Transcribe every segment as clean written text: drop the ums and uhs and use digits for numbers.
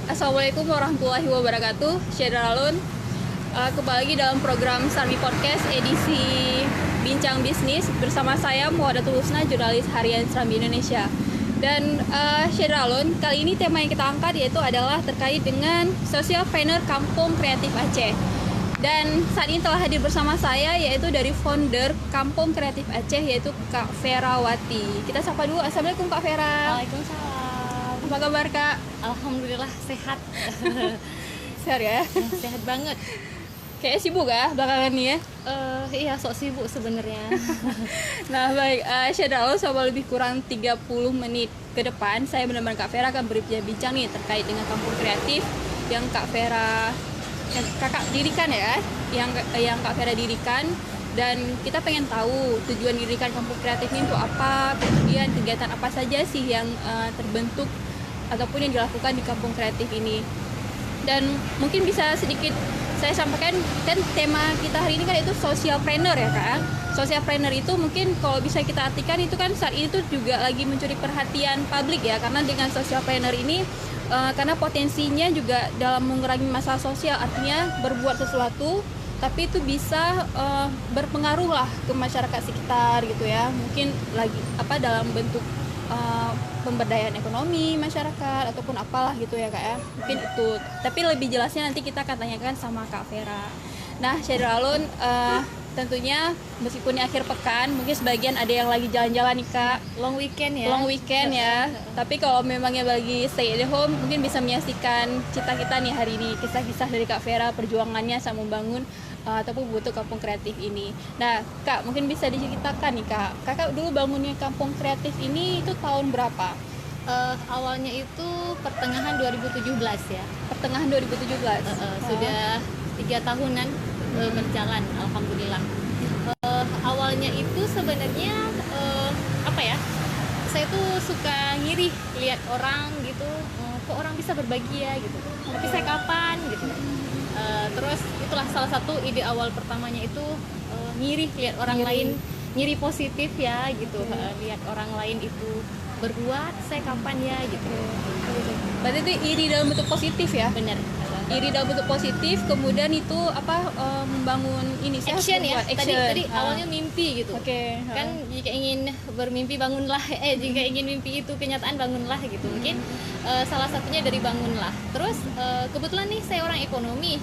Assalamualaikum warahmatullahi wabarakatuh. Syedralun, kembali lagi dalam program Sarmi Podcast edisi Bincang Bisnis bersama saya Muadatul Husna, jurnalis harian Serambi Indonesia. Dan Syedralun, kali ini tema yang kita angkat yaitu adalah terkait dengan social planner Kampung Kreatif Aceh. Dan saat ini telah hadir bersama saya yaitu dari founder Kampung Kreatif Aceh yaitu Kak Ferawati. Kita sapa dulu. Assalamualaikum Kak Vera. Waalaikumsalam. Apa kabar Kak? Alhamdulillah sehat. Sehat ya? Sehat banget. Kayaknya sibuk ya belakangan ini ya? Iya, sok sibuk sebenarnya. Nah baik, Syedralun, selama lebih kurang 30 menit ke depan saya benar-benar Kak Vera akan berbincang nih terkait dengan kampung kreatif yang Kak Vera kakak dirikan ya, yang Kak Vera dirikan. Dan kita pengen tahu tujuan dirikan kampung kreatif ini untuk apa, kemudian kegiatan apa saja sih yang terbentuk ataupun yang dilakukan di kampung kreatif ini. Dan mungkin bisa sedikit saya sampaikan, kan tema kita hari ini kan itu social planner ya Kak. Social planner itu mungkin kalau bisa kita artikan itu kan saat ini tuh juga lagi mencuri perhatian publik ya, karena dengan social planner ini karena potensinya juga dalam mengurangi masalah sosial, artinya berbuat sesuatu tapi itu bisa berpengaruh lah ke masyarakat sekitar gitu ya, mungkin lagi apa dalam bentuk pemberdayaan ekonomi masyarakat ataupun apalah gitu ya Kak ya, mungkin itu. Tapi lebih jelasnya nanti kita akan tanyakan sama Kak Vera. Nah Syedralun, tentunya meskipun ini akhir pekan, mungkin sebagian ada yang lagi jalan-jalan nih Kak, Long weekend ya. long weekend ya. Tapi kalau memangnya lagi stay at home, mungkin bisa menyaksikan cita kita nih hari ini, kisah-kisah dari Kak Vera, perjuangannya sama membangun ataupun butuh kampung kreatif ini. Nah Kak, mungkin bisa diceritakan nih Kak, Kakak dulu bangunnya kampung kreatif ini itu tahun berapa? Awalnya itu pertengahan 2017 ya. Pertengahan 2017. Sudah 3 tahunan berjalan, alhamdulillah. Awalnya itu sebenarnya apa ya? Saya tuh suka ngiri lihat orang gitu, kok orang bisa berbagi ya gitu. Tapi saya kapan gitu. Terus itulah salah satu ide awal pertamanya itu ngiri lihat orang lain, ngiri positif ya gitu. Lihat orang lain itu berbuat, saya kapan ya gitu. Berarti itu iri dalam bentuk positif ya? Bener. Iri dalam bentuk positif, kemudian itu apa membangun ini sih, Action ya. action. Tadi awalnya mimpi gitu. Oke. Kan jika ingin bermimpi bangunlah, jika ingin mimpi itu kenyataan bangunlah gitu. Mungkin salah satunya dari bangunlah. Terus kebetulan nih saya orang ekonomi.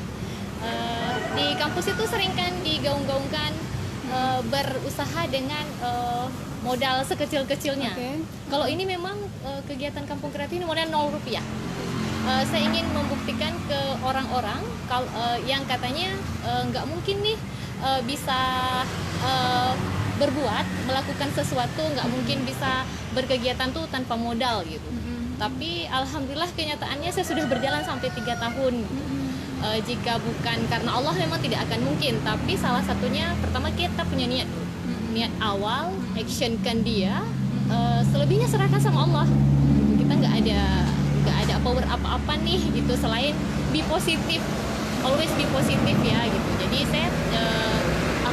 Di kampus itu sering kan digaung-gaungkan berusaha dengan modal sekecil-kecilnya. Kalau ini memang kegiatan kampung kreatif ini modal 0 rupiah. Saya ingin membuktikan ke orang-orang yang katanya nggak mungkin nih bisa berbuat, melakukan sesuatu, nggak mungkin bisa berkegiatan tuh tanpa modal gitu. Tapi alhamdulillah kenyataannya saya sudah berjalan sampai 3 tahun. Jika bukan karena Allah memang tidak akan mungkin. Tapi salah satunya pertama kita punya niat dulu. Niat awal, actionkan dia. Selebihnya serahkan sama Allah. Kita nggak ada power apa-apa nih gitu selain be positif, always be positif ya gitu. Jadi saya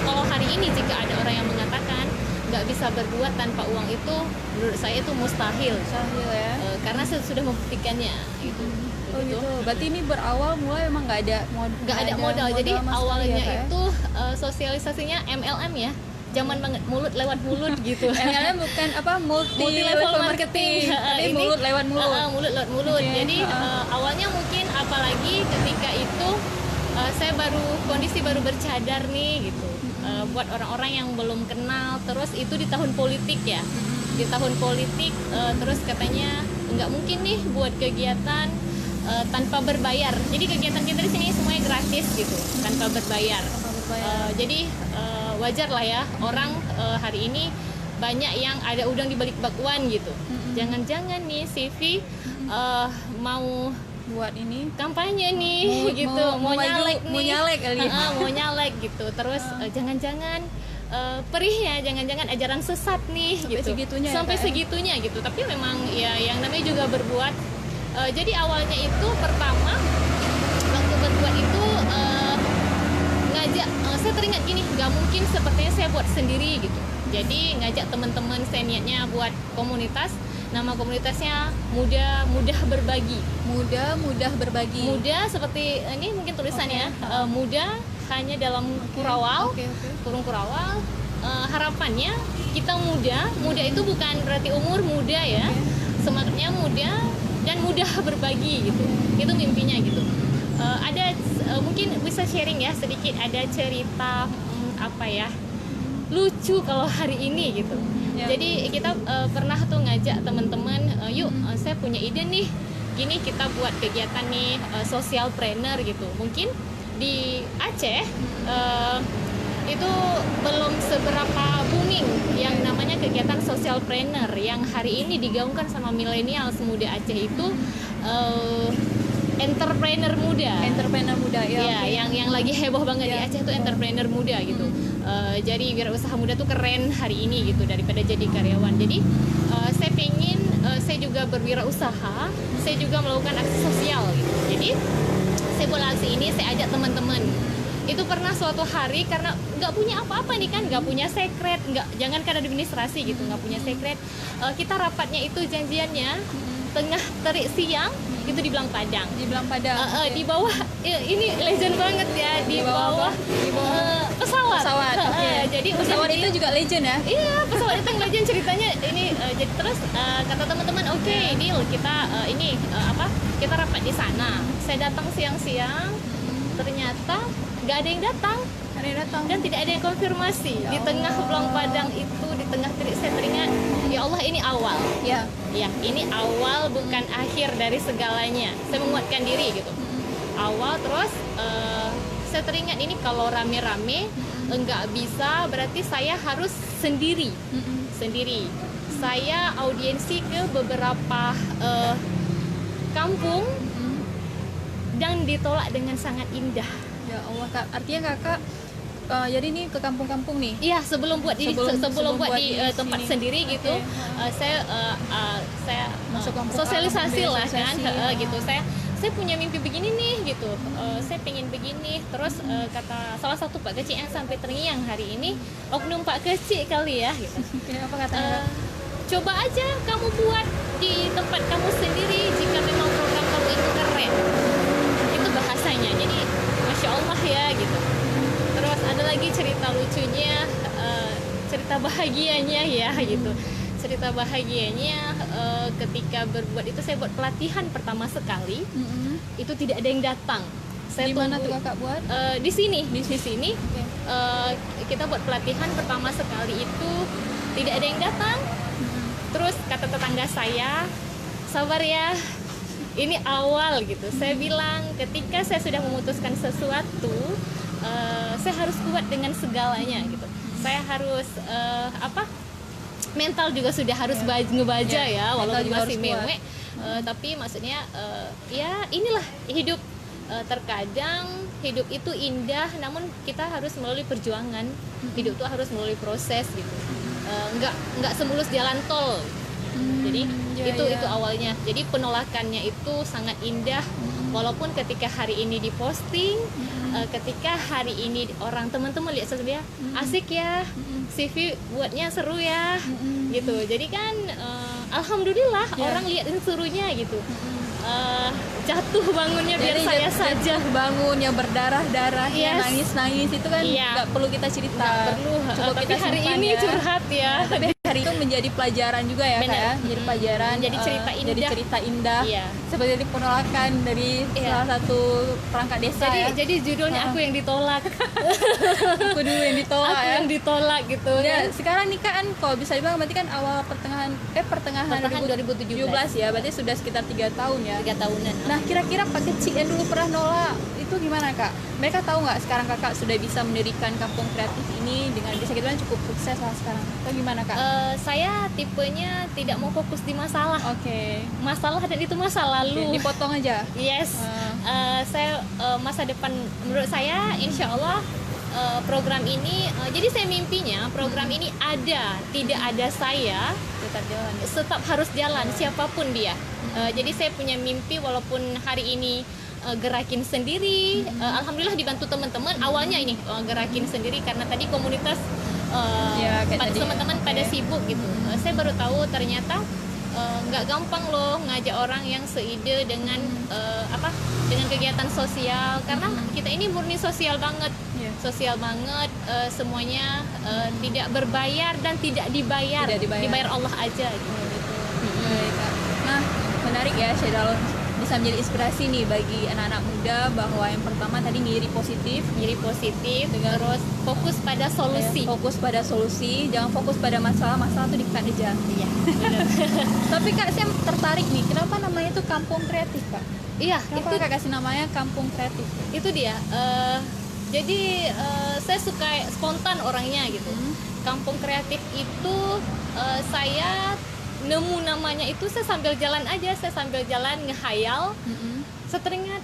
kalau hari ini jika ada orang yang mengatakan nggak bisa berbuat tanpa uang, itu menurut saya itu mustahil ya. Karena saya sudah membuktikannya gitu. Oh gitu. Berarti ini berawal mulai memang nggak ada modal. Jadi awalnya ya, itu sosialisasinya MLM ya. Zaman banget, mulut lewat mulut gitu. MLM bukan apa, multi level marketing. Tapi mulut lewat mulut. Mulut lewat mulut. Okay. Jadi awalnya mungkin apalagi ketika itu saya kondisi baru bercadar nih gitu. Buat orang-orang yang belum kenal, terus itu di tahun politik ya. Di tahun politik terus katanya nggak mungkin nih buat kegiatan tanpa berbayar. Jadi kegiatan kita di sini semuanya gratis gitu, tanpa berbayar. Jadi wajar lah ya orang hari ini banyak yang ada udang di balik bakwan gitu. Jangan-jangan nih CV mau buat ini kampanye nih gitu, mau nyalek kali. Mau nyalek gitu. Terus jangan-jangan perih ya, jangan-jangan ajaran sesat nih sampai gitu. Segitunya sampai ya, segitunya gitu. Tapi memang ya yang namanya juga berbuat. Jadi awalnya itu pertama waktu berbuat itu ngajak, saya teringat gini, nggak mungkin sepertinya saya buat sendiri gitu. Jadi ngajak teman-teman, saya niatnya buat komunitas Nama komunitasnya Mudah Berbagi. Mudah berbagi. Mudah seperti ini mungkin tulisannya, mudah hanya dalam kurawal, kurung kurawal. Harapannya kita muda itu bukan berarti umur muda ya, semangatnya muda dan mudah berbagi gitu. Itu mimpinya gitu. Ada mungkin bisa sharing ya sedikit, ada cerita apa ya, lucu kalau hari ini gitu. Jadi kita pernah tuh ngajak teman-teman, yuk saya punya ide nih, gini kita buat kegiatan nih, social planner gitu. Mungkin di Aceh itu belum seberapa booming yang namanya kegiatan social planner yang hari ini digaungkan sama milenial semuda Aceh itu, entrepreneur muda ya, yang lagi heboh banget di Aceh tuh entrepreneur muda gitu. Jadi wirausaha muda tuh keren hari ini gitu daripada jadi karyawan. Jadi saya pengen, saya juga berwirausaha, saya juga melakukan aksi sosial gitu. Jadi saya buat aksi ini, saya ajak teman-teman. Itu pernah suatu hari karena nggak punya apa-apa nih kan, nggak punya sekret, jangankan administrasi gitu, nggak punya sekret. Kita rapatnya itu janjiannya tengah terik siang itu di Belang Padang. Di bawah ini legend banget ya, di bawah pesawat. Jadi pesawat itu juga legend ya? Iya, pesawat itu yang legend ceritanya ini. Jadi terus kata teman-teman, oke, deal, kita kita rapat di sana. Saya datang siang-siang, ternyata nggak ada yang datang dan tidak ada yang konfirmasi. Di tengah Belang Padang itu, di tengah terik, saya teringat, ya Allah, ini awal. Ya, ini awal bukan akhir dari segalanya. Saya menguatkan diri gitu. Awal, terus saya teringat ini kalau rame-rame enggak bisa, berarti saya harus sendiri. Saya audiensi ke beberapa kampung dan ditolak dengan sangat indah. Ya Allah, Kak. Artinya Kakak jadi ini ke kampung-kampung nih? Iya, sebelum buat di tempat sini. sendiri gitu, saya masuk kampung sosialisasi lah kan, gitu. Saya punya mimpi begini nih gitu, saya pengen begini. Terus kata salah satu Pak Kecik yang sampai terngiang hari ini, oknum Pak Kecik kali ya gitu. Apa katanya? Coba aja kamu buat di tempat kamu sendiri jika memang program kamu itu keren. Itu bahasanya. Jadi Masya Allah ya gitu. Terus ada lagi cerita lucunya, cerita bahagianya ya gitu. Cerita bahagianya ketika berbuat itu, saya buat pelatihan pertama sekali, itu tidak ada yang datang. Saya di mana tuh Kakak buat? Di sini. Kita buat pelatihan pertama sekali itu tidak ada yang datang. Terus kata tetangga saya, sabar ya, ini awal gitu. Saya bilang ketika saya sudah memutuskan sesuatu, saya harus kuat dengan segalanya gitu. Saya harus mental juga sudah harus ngebaja ya, walaupun masih mewek. Tapi maksudnya ya inilah hidup. Terkadang hidup itu indah, namun kita harus melalui perjuangan. Hidup itu harus melalui proses gitu. Nggak semulus jalan tol. Jadi itu awalnya. Jadi penolakannya itu sangat indah. Walaupun ketika hari ini diposting, ketika hari ini orang teman-teman lihat sesuatu, asik ya, CV buatnya seru ya, gitu. Jadi kan alhamdulillah orang lihat serunya gitu. Jatuh bangunnya biar saya saja bangun yang berdarah-darah, yang nangis-nangis itu kan nggak perlu kita cerita. Nggak perlu. Tapi hari ini curhat ya. Tapi hari itu menjadi pelajaran juga ya, Kak ya. Jadi pelajaran, jadi cerita indah. Jadi cerita indah. Seperti penolakan dari salah satu perangkat desa. Jadi judulnya aku yang ditolak. Aku dulu yang ditolak. Aku yang ditolak gitu. Ya, sekarang nih kan kalau bisa dibilang berarti kan awal pertengahan 2017 ya. Berarti sudah sekitar 3 tahun ya. 3 tahunan. Nah, kira-kira Pak Kecik yang dulu pernah nolak itu gimana, Kak? Mereka tahu nggak sekarang Kakak sudah bisa mendirikan kampung kreatif ini dengan bisa kita bilang cukup sukses lah sekarang? Atau gimana, Kak? Saya tipenya tidak mau fokus di masalah. Masalah dan itu masa lalu. Dipotong aja. Yes. Saya masa depan menurut saya insya Allah program ini, jadi saya mimpinya program ini ada, tidak ada saya tetap harus jalan siapapun dia. Jadi saya punya mimpi walaupun hari ini gerakin sendiri, alhamdulillah dibantu teman-teman. Awalnya ini gerakin sendiri karena tadi komunitas teman-teman pada sibuk gitu. Saya baru tahu ternyata nggak gampang loh ngajak orang yang seide dengan dengan kegiatan sosial, karena kita ini murni sosial banget. Iya. Sosial banget, semuanya tidak berbayar dan tidak dibayar. Dibayar Allah aja gitu. Baik, Kak. Nah, menarik ya Syedalon, bisa menjadi inspirasi nih bagi anak-anak muda bahwa yang pertama tadi ngiri positif Dengan terus fokus pada solusi. Fokus pada solusi, jangan fokus pada masalah tuh dikat aja. Iya, benar. Tapi Kak, saya tertarik nih, kenapa namanya itu Kampung Kreatif, Kak? Iya, Kenapa Kak kasih namanya Kampung Kreatif? itu dia. Jadi saya suka spontan orangnya gitu. Kampung Kreatif itu saya nemu namanya itu saya sambil jalan aja, saya sambil jalan ngehayal. Saya teringat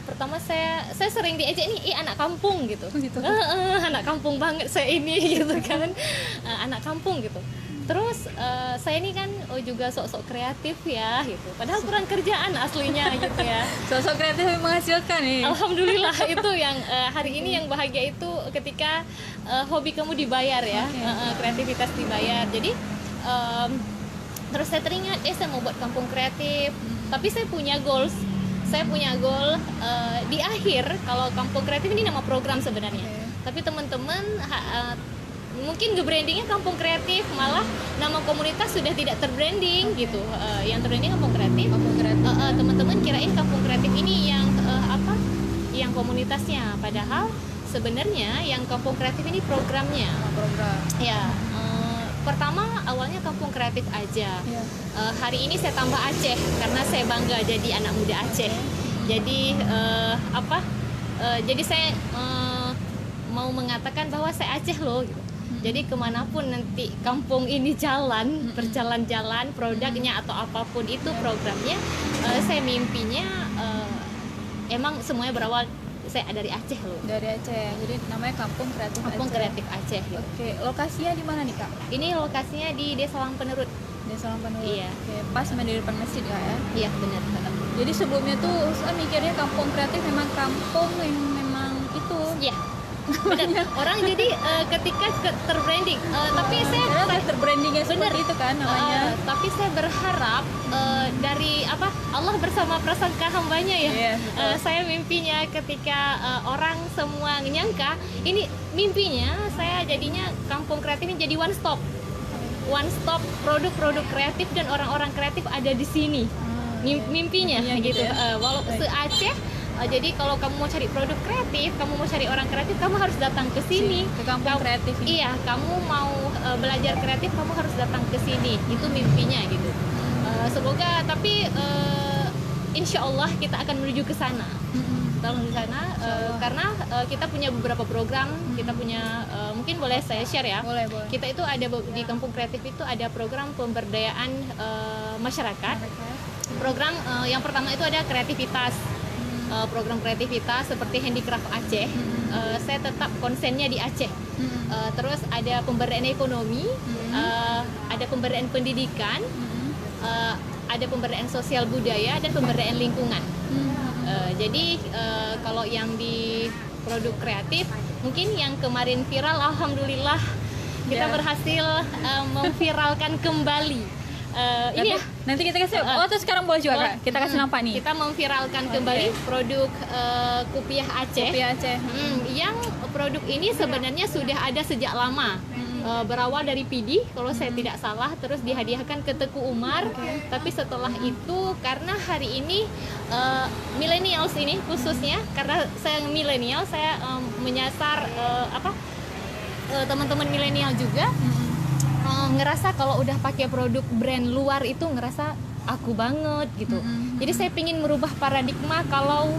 pertama saya sering diejek nih, anak kampung gitu. Anak kampung banget saya ini gitu kan. Anak kampung gitu. Terus saya ini kan juga sok-sok kreatif ya gitu. Padahal kurang kerjaan aslinya gitu ya. Sosok kreatif yang menghasilkan nih. Alhamdulillah itu yang hari ini yang bahagia itu ketika hobi kamu dibayar ya. Kreativitas dibayar. Jadi terus saya teringat saya mau buat kampung kreatif. Tapi saya punya goals. Saya punya goal di akhir, kalau kampung kreatif ini nama program sebenarnya. Tapi teman-teman mungkin nge-brandingnya kampung kreatif, malah nama komunitas sudah tidak terbranding gitu. Yang terbranding kampung kreatif. Teman-teman kirain kampung kreatif ini yang yang komunitasnya, padahal sebenarnya yang kampung kreatif ini programnya. Ya, pertama awalnya kampung kreatif aja. Hari ini saya tambah Aceh karena saya bangga jadi anak muda Aceh. Jadi jadi saya mau mengatakan bahwa saya Aceh loh gitu. Jadi kemanapun nanti kampung ini berjalan-jalan produknya atau apapun itu programnya, saya mimpinya emang semuanya berawal saya dari Aceh loh. Dari Aceh, jadi namanya Kampung Kreatif Kampung Aceh. Kreatif Aceh gitu. Oke, lokasinya di mana nih Kak? Ini lokasinya di Desa Langpenerut. Desa Langpenerut. Iya. Oke, pas sama di depan masjid Kak ya? Iya benar. Jadi sebelumnya tuh saya mikirnya Kampung Kreatif memang kampung yang memang itu. Iya. Benar. Orang jadi ketika terbranding, tapi saya terbrandingnya seperti bener. itu kan namanya. Tapi saya berharap dari Allah bersama prasangka hambanya ya. Iya, Saya mimpinya ketika orang semua nyangka ini mimpinya saya jadinya kampung kreatif ini jadi one stop produk-produk kreatif dan orang-orang kreatif ada di sini. Mimpinya gitu. Walaupun se-Aceh. Jadi kalau kamu mau cari produk kreatif, kamu mau cari orang kreatif, kamu harus datang ke sini. Ke kampung kreatif ini. Iya, kamu mau belajar kreatif, kamu harus datang ke sini. Itu mimpinya gitu. Semoga, tapi insya Allah kita akan menuju ke sana. Tolong di sana, karena kita punya beberapa program. Kita punya, mungkin boleh saya share ya. Boleh. Kita itu ada di kampung kreatif itu ada program pemberdayaan masyarakat. Program yang pertama itu ada kreativitas. Program kreativitas seperti handicraft Aceh, saya tetap konsennya di Aceh. Terus ada pemberdayaan ekonomi, ada pemberdayaan pendidikan, ada pemberdayaan sosial budaya dan pemberdayaan lingkungan. Jadi kalau yang di produk kreatif, mungkin yang kemarin viral, alhamdulillah kita berhasil memviralkan kembali. Ini ya. Nanti kita kasih. Terus sekarang boleh juga Kak. Kita kasih nampak nih. Kita memviralkan kembali produk Kupiah Aceh. Yang produk ini sebenarnya sudah ada sejak lama. Berawal dari PD kalau saya tidak salah, terus dihadiahkan ke Teku Umar. Tapi setelah itu karena hari ini millennials ini khususnya karena saya milenial, saya menyasar teman-teman milenial juga. Ngerasa kalau udah pakai produk brand luar itu ngerasa aku banget gitu. Jadi saya pingin merubah paradigma kalau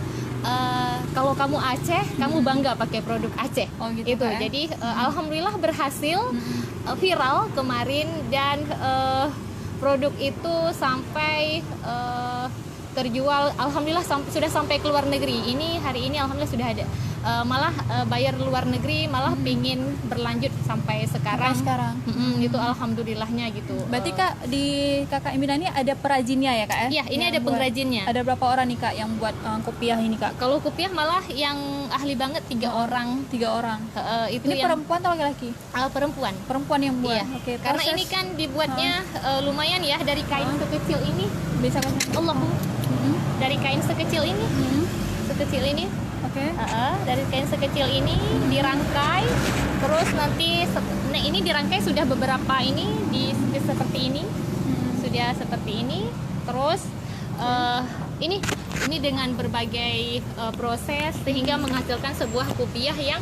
kamu Aceh, kamu bangga pakai produk Aceh. Gitu. Jadi alhamdulillah berhasil viral kemarin dan produk itu sampai terjual, alhamdulillah sudah sampai ke luar negeri. Ini hari ini alhamdulillah sudah ada. Malah buyer luar negeri malah pingin berlanjut sampai sekarang. Itu alhamdulillahnya gitu. Berarti Kak, di Kakak Emina ini ada perajinnya ya Kak ya? Iya, ini ada pengrajinnya. Ada berapa orang nih Kak yang buat kopiah ini Kak? Kalau kopiah malah yang ahli banget 3 orang. 3 orang. Itu Ini yang perempuan atau laki-laki? perempuan. Perempuan yang buat. Iya. Oke, Karena proses ini kan dibuatnya lumayan ya, dari kain sekecil ini. bisa kan? Dari kain sekecil ini. Sekecil ini. Oke. Dari kain sekecil ini dirangkai, terus nanti nah ini dirangkai sudah beberapa ini seperti ini. Sudah seperti ini. Terus ini dengan berbagai proses sehingga menghasilkan sebuah kopiah yang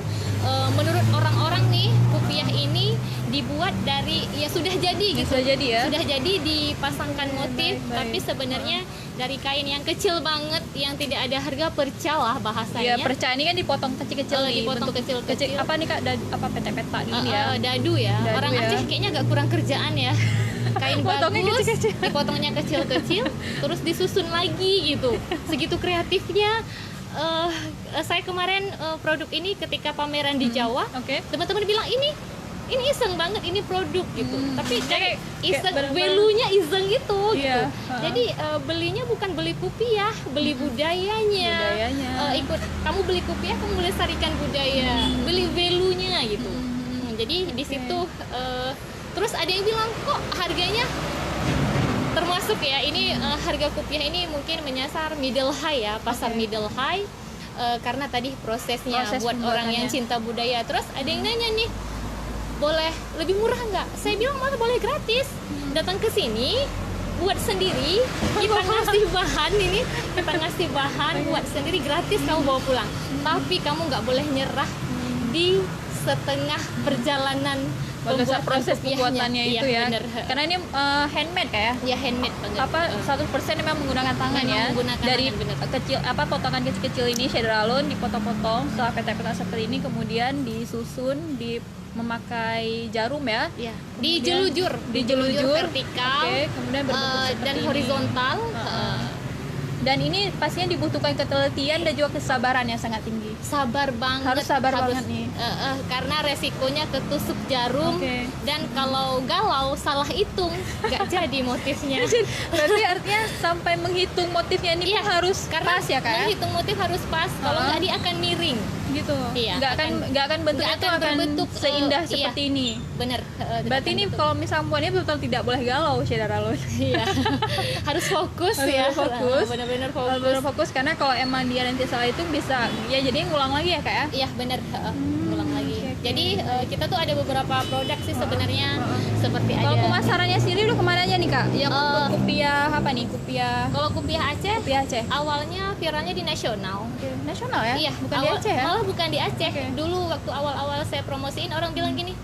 menurut orang-orang nih kopiah ini dibuat dari ya sudah jadi gitu. Sudah jadi ya. Sudah jadi dipasangkan motif, baik. tapi sebenarnya dari kain yang kecil banget yang tidak ada harga perca lah bahasanya. Iya, perca ini kan dipotong kecil-kecil nih, Dipotong bentuk kecil-kecil. Apa nih Kak? Apa peta-peta ini ya? Dadu ya. Dadu Orang ya. Aceh kayaknya agak kurang kerjaan ya. Kain Potongnya bagus, kecil-kecil. dipotongnya kecil-kecil, terus disusun lagi gitu. Segitu kreatifnya. Saya kemarin produk ini ketika pameran di Jawa, Oke. teman-teman bilang ini iseng banget, ini produk gitu. Tapi kayak iseng, bener-bener- value-nya iseng gitu. Iya, Gitu. Jadi belinya bukan beli kopiah, beli budayanya. Budayanya. Ikut kamu beli kopiah, kamu melestarikan budaya, beli value-nya gitu. Jadi di situ terus ada yang bilang kok harganya termasuk ya ini harga kopiah ini mungkin menyasar middle high ya, pasar middle high karena tadi prosesnya Proses buat orang yang pembuatannya. cinta budaya. Terus ada yang nanya nih, boleh lebih murah nggak? Saya bilang malah boleh gratis. Datang ke sini buat sendiri, kita ngasih bahan ini, kita ngasih bahan buat sendiri gratis, kamu bawa pulang. Tapi kamu nggak boleh nyerah di setengah perjalanan Bagaimana proses kopiahnya. pembuatannya Iya, itu ya? bener. Karena ini handmade Kak ya? Ya handmade banget. Apa 100% memang menggunakan tangan Memang ya, menggunakan dari tangan, bener. kecil apa potongan kecil-kecil ini shader alone dipotong-potong setelah peta-peta seperti ini, kemudian disusun memakai jarum ya, Ya, dijelujur vertikal, Oke, kemudian berbentuk seperti dan ini. horizontal. Dan ini pastinya dibutuhkan ketelitian dan juga kesabaran yang sangat tinggi. Sabar banget, Harus sabar banget nih. karena resikonya ketusuk jarum. Oke. Dan kalau galau salah hitung nggak jadi motifnya. Berarti artinya sampai menghitung motifnya ini Iya, pun harus karena pas ya Kak ya? menghitung motif harus pas, kalau nggak dia akan miring. Gitu. Iya, nggak akan bentuknya nggak itu akan akan berbentuk, seindah iya. seperti ini. Bener. Berarti ini kalau misalnya perempuannya betul-betul tidak boleh galau shader alone. Iya. Harus fokus Harus ya. fokus. Bener-bener fokus. Benar fokus karena kalau emang dia nanti salah itu bisa ya jadi ngulang lagi ya Kak ya. Iya benar, ulang lagi. oke. Jadi kita tuh ada beberapa produk sih sebenarnya seperti Kalau ada. pemasarannya sendiri udah kemana aja nih Kak? Yang untuk kopiah apa nih? Kalau kopiah Aceh, Kopiah Aceh. awalnya viralnya di nasional. Nasional ya? Iya, Bukan di Aceh ya? Malah bukan di Aceh. Oke. Dulu waktu awal-awal saya promosiin orang bilang gini,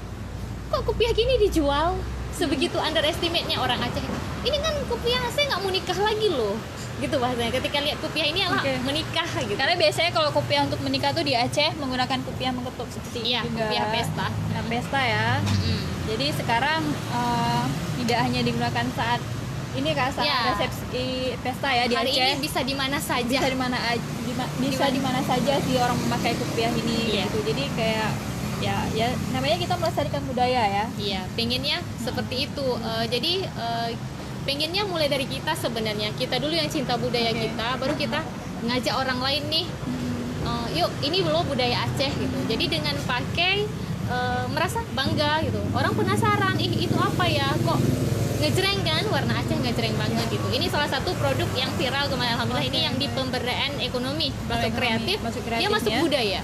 kok kopiah gini dijual? Sebegitu underestimate-nya orang Aceh. Ini kan kopiah saya nggak mau nikah lagi loh. Gitu bahasanya. Ketika lihat kopiah ini adalah Oke. menikah gitu. Karena biasanya kalau kopiah untuk menikah tuh di Aceh menggunakan kopiah mengetuk seperti ini Iya, juga. kopiah pesta. Nah, pesta ya. Mm. Jadi sekarang tidak hanya digunakan saat ini Kak, saat Ya. resepsi pesta ya di Hari Aceh. ini bisa di mana saja. Bisa di mana saja sih orang memakai kopiah ini Iya. gitu. Jadi kayak ya namanya kita melestarikan budaya ya. Iya, pengennya seperti itu. Jadi pengennya mulai dari kita sebenarnya. Kita dulu yang cinta budaya Oke. kita, baru kita ngajak orang lain nih. Yuk, ini loh budaya Aceh gitu. Jadi dengan pakai merasa bangga gitu. Orang penasaran, itu apa ya? Kok ngejreng kan? Warna Aceh ngejreng banget gitu. Ini salah satu produk yang viral kemarin alhamdulillah, ini yang di pemberdayaan ekonomi, masuk Ekonomi, kreatif, masuk dia masuk kreatifnya. budaya.